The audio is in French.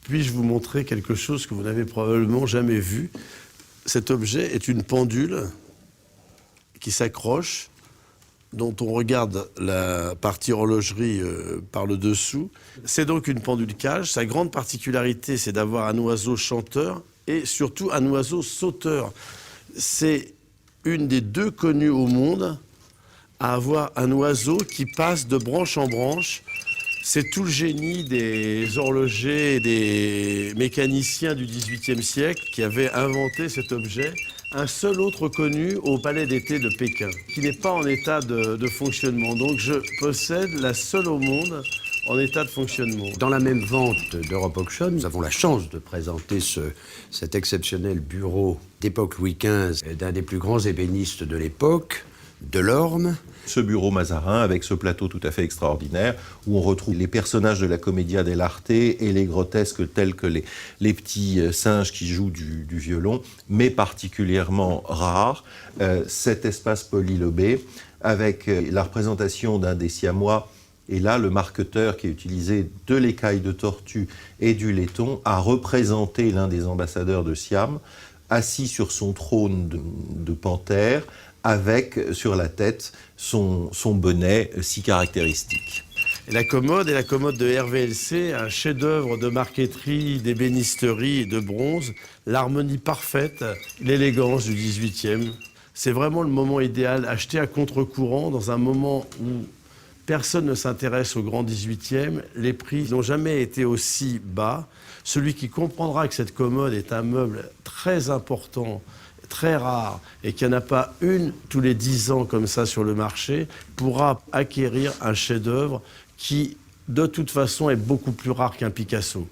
Puis-je vous montrer quelque chose que vous n'avez probablement jamais vu? Cet objet est une pendule qui s'accroche, dont on regarde la partie horlogerie par le dessous. C'est donc une pendule cage. Sa grande particularité, c'est d'avoir un oiseau chanteur et surtout un oiseau sauteur. C'est une des 2 connues au monde à avoir un oiseau qui passe de branche en branche. C'est tout le génie des horlogers et des mécaniciens du XVIIIe siècle qui avaient inventé cet objet. Un seul autre connu au Palais d'été de Pékin, qui n'est pas en état de fonctionnement. Donc je possède la seule au monde en état de fonctionnement. Dans la même vente d'Europe Auction, nous avons la chance de présenter cet exceptionnel bureau d'époque Louis XV d'un des plus grands ébénistes de l'époque, Delorme. Ce bureau Mazarin avec ce plateau tout à fait extraordinaire où on retrouve les personnages de la Commedia dell'arte et les grotesques tels que les petits singes qui jouent du violon, mais particulièrement rare, cet espace polylobé avec la représentation d'un des siamois. Et là, le marqueteur qui a utilisé de l'écaille de tortue et du laiton a représenté l'un des ambassadeurs de Siam, assis sur son trône de panthère, avec sur la tête son bonnet si caractéristique. Et la commode est la commode de RVLC, un chef-d'œuvre de marqueterie, d'ébénisterie et de bronze, l'harmonie parfaite, l'élégance du XVIIIe. C'est vraiment le moment idéal, acheté à contre-courant dans un moment où personne ne s'intéresse au grand XVIIIe, les prix n'ont jamais été aussi bas. Celui qui comprendra que cette commode est un meuble très important, très rare, et qu'il n'y en a pas une tous les 10 ans comme ça sur le marché, pourra acquérir un chef-d'œuvre qui, de toute façon, est beaucoup plus rare qu'un Picasso.